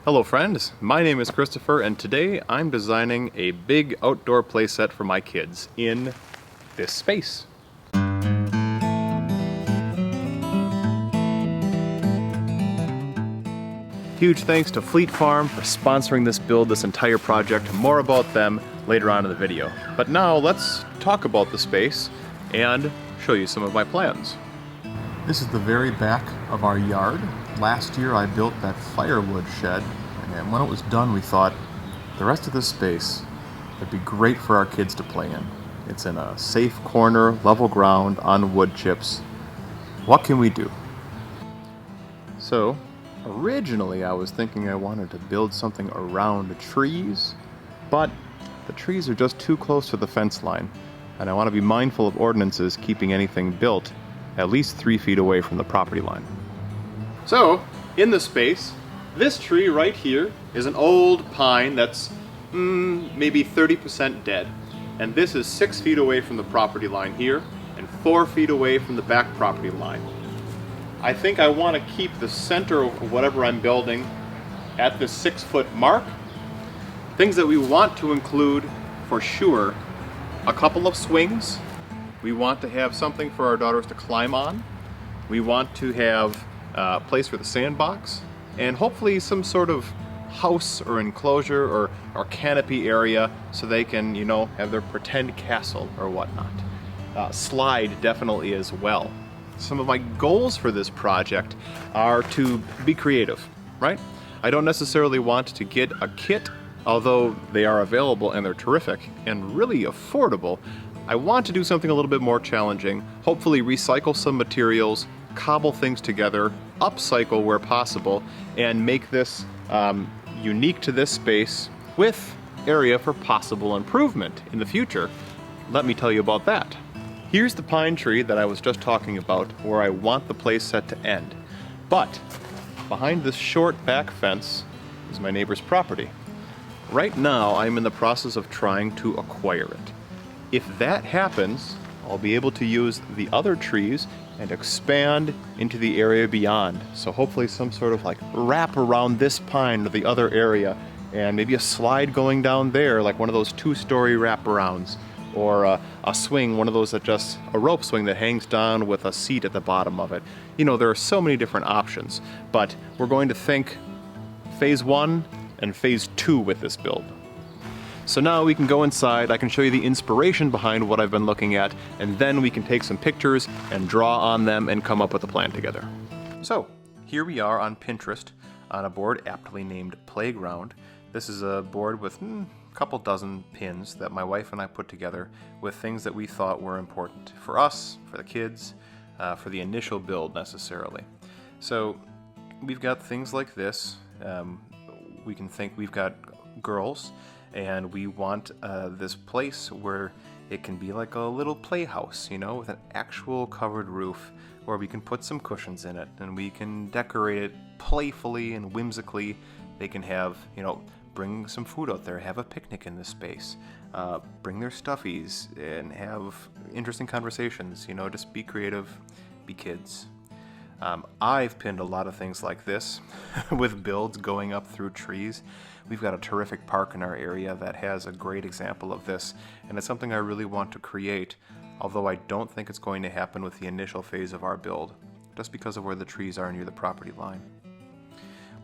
Hello friends, my name is Christopher and today I'm designing a big outdoor playset for my kids in this space. Huge thanks to Fleet Farm for sponsoring this build, this entire project. More about them later on in the video. But now let's talk about the space and show you some of my plans. This is the very back of our yard. Last year I built that firewood shed, and when it was done we thought the rest of this space would be great for our kids to play in. It's in a safe corner, level ground, on wood chips. What can we do? So, originally I was thinking I wanted to build something around the trees, but the trees are just too close to the fence line, and I want to be mindful of ordinances keeping anything built at least 3 feet away from the property line. So, in the space, this tree right here is an old pine that's maybe 30% dead. And this is 6 feet away from the property line here and 4 feet away from the back property line. I think I want to keep the center of whatever I'm building at the 6-foot mark. Things that we want to include for sure: a couple of swings. We want to have something for our daughters to climb on. We want to have a place for the sandbox, and hopefully some sort of house or enclosure or canopy area so they can, have their pretend castle or whatnot. Slide definitely as well. Some of my goals for this project are to be creative, right? I don't necessarily want to get a kit, although they are available and they're terrific and really affordable. I want to do something a little bit more challenging, hopefully recycle some materials, cobble things together, upcycle where possible, and make this unique to this space with area for possible improvement in the future. Let me tell you about that. Here's the pine tree that I was just talking about where I want the place set to end. But behind this short back fence is my neighbor's property. Right now I'm in the process of trying to acquire it. If that happens, I'll be able to use the other trees and expand into the area beyond. So hopefully some sort of wrap around this pine or the other area, and maybe a slide going down there, like one of those 2-story wraparounds, or a swing, one of those a rope swing that hangs down with a seat at the bottom of it. There are so many different options, but we're going to think phase 1 and phase 2 with this build. So now we can go inside, I can show you the inspiration behind what I've been looking at, and then we can take some pictures and draw on them and come up with a plan together. So, here we are on Pinterest on a board aptly named Playground. This is a board with a couple dozen pins that my wife and I put together with things that we thought were important for us, for the kids, for the initial build necessarily. So, we've got things like this. We can think we've got girls, and we want this place where it can be like a little playhouse, with an actual covered roof where we can put some cushions in it and we can decorate it playfully and whimsically. They can have, bring some food out there, have a picnic in this space, bring their stuffies and have interesting conversations, just be creative, be kids. I've pinned a lot of things like this with builds going up through trees. We've got a terrific park in our area that has a great example of this, and it's something I really want to create, although I don't think it's going to happen with the initial phase of our build, just because of where the trees are near the property line.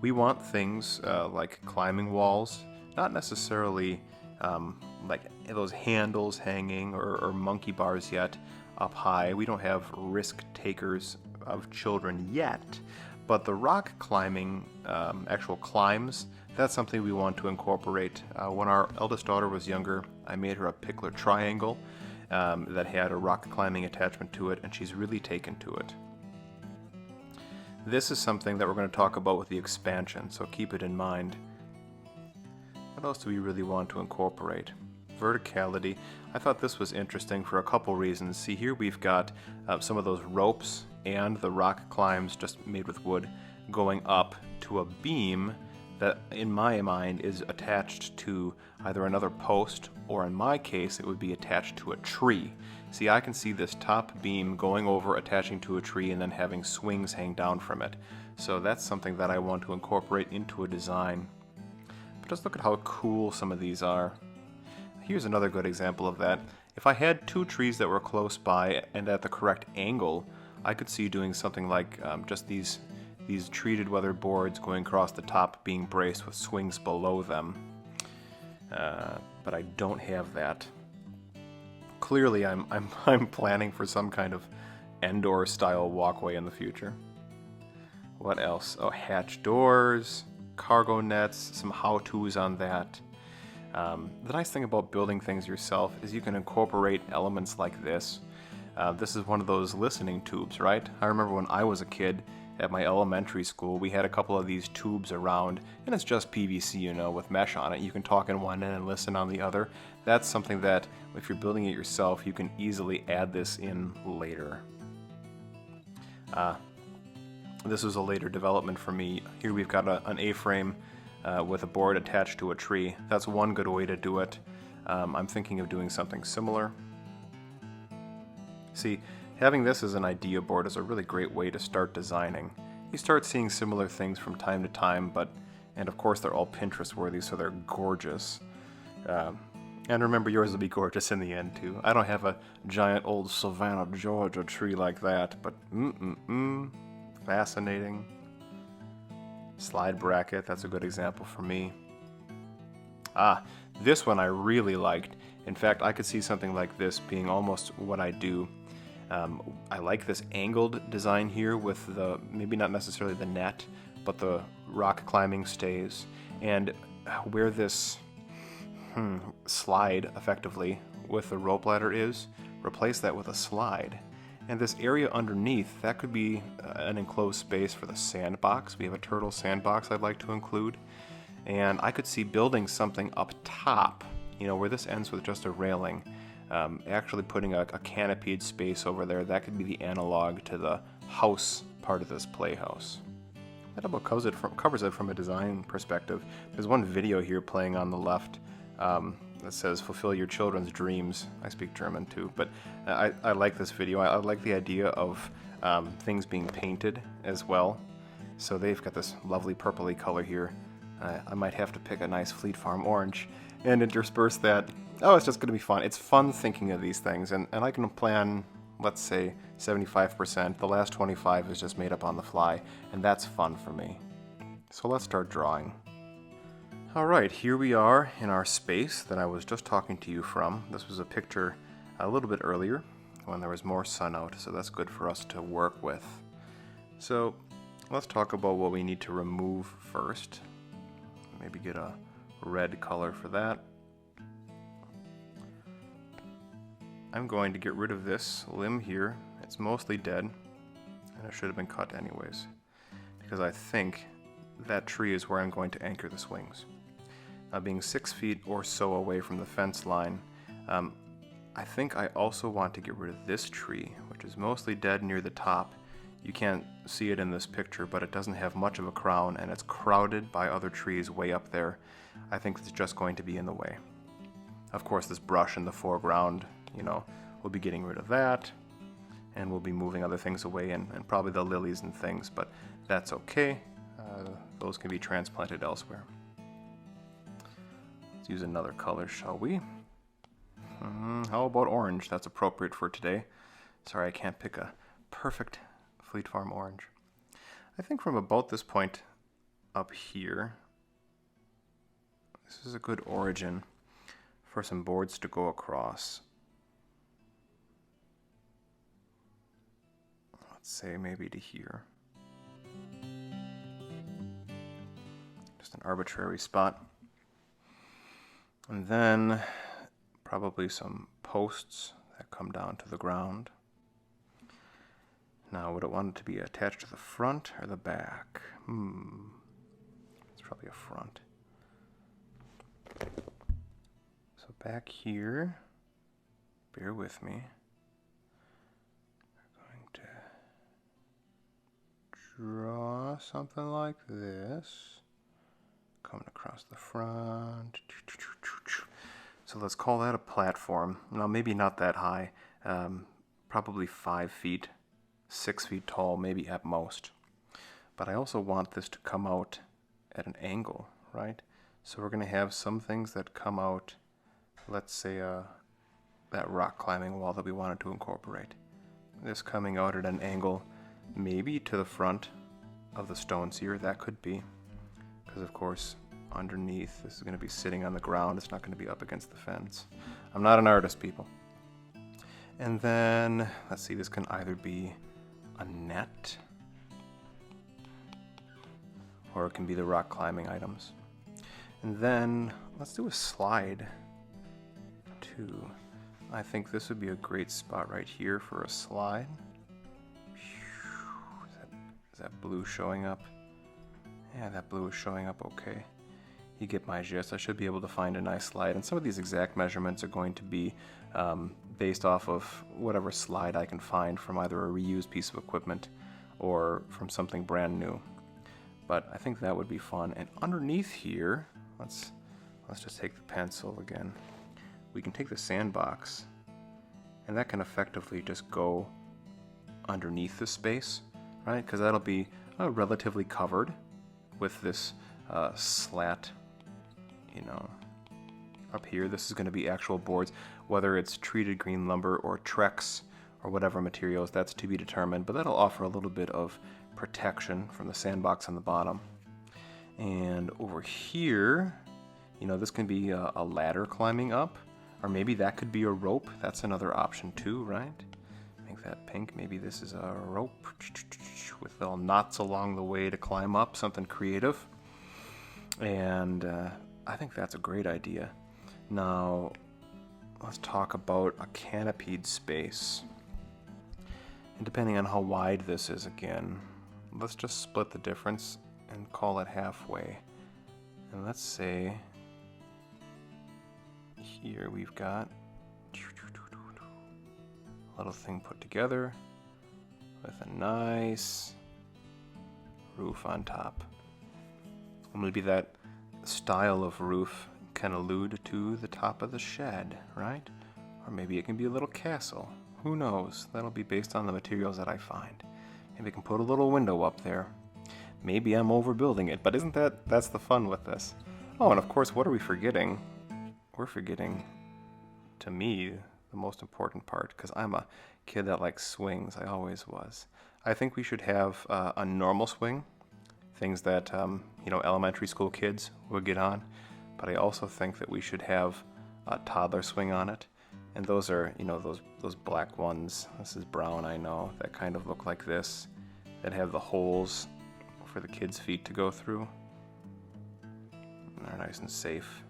We want things like climbing walls, not necessarily like those handles hanging or monkey bars yet up high. We don't have risk takers of children yet, but the rock climbing, actual climbs, that's something we want to incorporate. When our eldest daughter was younger, I made her a pickler triangle that had a rock climbing attachment to it, and she's really taken to it. This is something that we're going to talk about with the expansion, so keep it in mind. What else do we really want to incorporate? Verticality. I thought this was interesting for a couple reasons. See, here we've got some of those ropes and the rock climbs just made with wood going up to a beam that, in my mind, is attached to either another post, or in my case, it would be attached to a tree. See, I can see this top beam going over, attaching to a tree, and then having swings hang down from it. So that's something that I want to incorporate into a design. But just look at how cool some of these are. Here's another good example of that. If I had two trees that were close by and at the correct angle, I could see doing something like just these treated weather boards going across the top, being braced with swings below them. But I don't have that. Clearly, I'm planning for some kind of Endor style walkway in the future. What else? Oh, hatch doors, cargo nets, some how-tos on that. The nice thing about building things yourself is you can incorporate elements like this. This is one of those listening tubes, right? I remember when I was a kid at my elementary school, we had a couple of these tubes around, and it's just PVC, you know, with mesh on it. You can talk in one end and listen on the other. That's something that, if you're building it yourself, you can easily add this in later. This was a later development for me. Here we've got an A-frame with a board attached to a tree. That's one good way to do it. I'm thinking of doing something similar. See, having this as an idea board is a really great way to start designing. You start seeing similar things from time to time, and of course they're all Pinterest worthy, so they're gorgeous. And remember, yours will be gorgeous in the end too. I don't have a giant old Savannah, Georgia tree like that, but fascinating. Slide bracket, that's a good example for me. This one I really liked. In fact, I could see something like this being almost what I do. I like this angled design here with the, maybe not necessarily the net, but the rock climbing stays. And where this slide effectively with the rope ladder is, replace that with a slide. And this area underneath, that could be an enclosed space for the sandbox. We have a turtle sandbox I'd like to include. And I could see building something up top, you know, where this ends with just a railing. Actually putting a canopied space over there, that could be the analog to the house part of this playhouse. That about covers it from a design perspective. There's one video here playing on the left that says fulfill your children's dreams. I speak German too, but I like this video. I like the idea of things being painted as well. So they've got this lovely purpley color here. I might have to pick a nice Fleet Farm orange and intersperse that. Oh, it's just going to be fun. It's fun thinking of these things, and I can plan, let's say, 75%. The last 25 is just made up on the fly, and that's fun for me. So let's start drawing. Alright, here we are in our space that I was just talking to you from. This was a picture a little bit earlier when there was more sun out, so that's good for us to work with. So let's talk about what we need to remove first. Maybe get a red color for that. I'm going to get rid of this limb here. It's mostly dead, and it should have been cut anyways, because I think that tree is where I'm going to anchor the swings. Now, being 6 feet or so away from the fence line, I think I also want to get rid of this tree, which is mostly dead near the top. You can't see it in this picture, but it doesn't have much of a crown, and it's crowded by other trees way up there. I think it's just going to be in the way. Of course, this brush in the foreground, you know, we'll be getting rid of that, and we'll be moving other things away, and probably the lilies and things, but that's okay. Those can be transplanted elsewhere. Let's use another color, shall we? How about orange? That's appropriate for today. Sorry, I can't pick a perfect Fleet Farm orange. I think from about this point up here, this is a good origin for some boards to go across. Let's say maybe to here. Just an arbitrary spot. And then probably some posts that come down to the ground. Now, would it want it to be attached to the front or the back? It's probably a front. So back here, bear with me. We're going to draw something like this. Coming across the front. So let's call that a platform. Now maybe not that high, probably 5 feet, 6 feet tall, maybe at most. But I also want this to come out at an angle, right? So we're going to have some things that come out, let's say that rock climbing wall that we wanted to incorporate. This coming out at an angle, maybe to the front of the stones here, that could be. Because of course, underneath, this is going to be sitting on the ground, it's not going to be up against the fence. I'm not an artist, people. And then, let's see, this can either be a net, or it can be the rock climbing items. And then, let's do a slide, too. I think this would be a great spot right here for a slide. Is that blue showing up? Yeah, that blue is showing up okay. You get my gist. I should be able to find a nice slide. And some of these exact measurements are going to be based off of whatever slide I can find from either a reused piece of equipment or from something brand new. But I think that would be fun. And underneath here, let's just take the pencil again. We can take the sandbox, and that can effectively just go underneath the space, right? Because that'll be relatively covered with this slat, you know, up here. This is going to be actual boards, whether it's treated green lumber or Trex or whatever materials, that's to be determined, but that'll offer a little bit of protection from the sandbox on the bottom. And over here, you know, this can be a ladder climbing up, or maybe that could be a rope. That's another option too, right? Make that pink. Maybe this is a rope with little knots along the way to climb up, something creative. And I think that's a great idea. Now, let's talk about a canopied space. And depending on how wide this is again, let's just split the difference and call it halfway. And let's say here we've got a little thing put together with a nice roof on top. And maybe that style of roof can allude to the top of the shed, right? Or maybe it can be a little castle. Who knows? That'll be based on the materials that I find. Maybe I can put a little window up there. Maybe I'm overbuilding it, but that's the fun with this. Oh, and of course, what are we forgetting? We're forgetting, to me, the most important part, because I'm a kid that likes swings. I always was. I think we should have a normal swing, things that you know, elementary school kids would get on. But I also think that we should have a toddler swing on it, and those are, you know, those black ones. This is brown, I know, that kind of look like this, that have the holes for the kids' feet to go through. And they're nice and safe.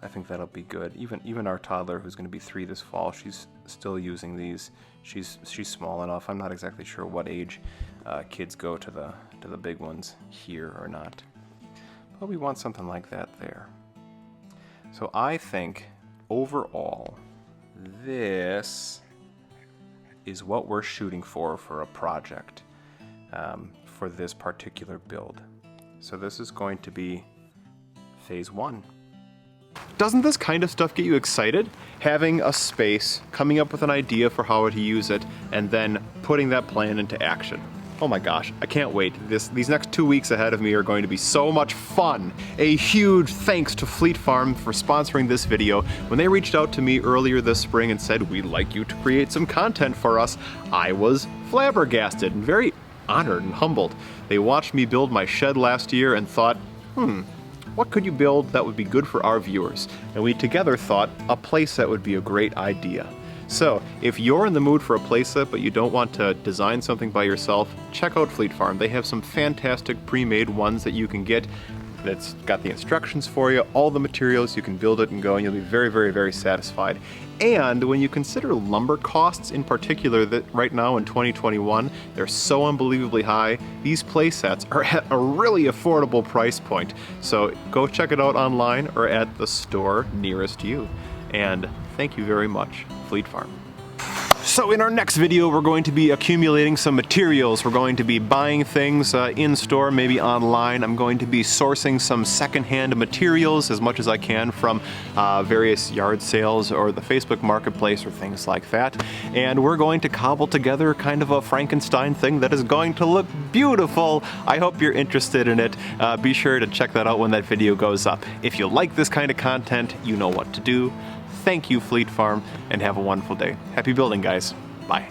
I think that'll be good. Even our toddler, who's going to be 3 this fall, she's still using these. She's small enough. I'm not exactly sure what age kids go to the big ones here or not. But we want something like that there. So I think overall, this is what we're shooting for a project for this particular build. So this is going to be phase 1. Doesn't this kind of stuff get you excited? Having a space, coming up with an idea for how to use it, and then putting that plan into action. Oh my gosh, I can't wait. These next 2 weeks ahead of me are going to be so much fun. A huge thanks to Fleet Farm for sponsoring this video. When they reached out to me earlier this spring and said, we'd like you to create some content for us, I was flabbergasted and very honored and humbled. They watched me build my shed last year and thought, what could you build that would be good for our viewers? And we together thought a playset would be a great idea. So, if you're in the mood for a playset but you don't want to design something by yourself, check out Fleet Farm. They have some fantastic pre-made ones that you can get that's got the instructions for you, all the materials, you can build it and go, and you'll be very, very, very satisfied. And when you consider lumber costs in particular, that right now in 2021, they're so unbelievably high, these play sets are at a really affordable price point. So go check it out online or at the store nearest you. And thank you very much, Fleet Farm. So in our next video, we're going to be accumulating some materials. We're going to be buying things in store, maybe online. I'm going to be sourcing some secondhand materials as much as I can from various yard sales or the Facebook marketplace or things like that. And we're going to cobble together kind of a Frankenstein thing that is going to look beautiful. I hope you're interested in it. Be sure to check that out when that video goes up. If you like this kind of content, you know what to do. Thank you, Fleet Farm, and have a wonderful day. Happy building, guys. Bye.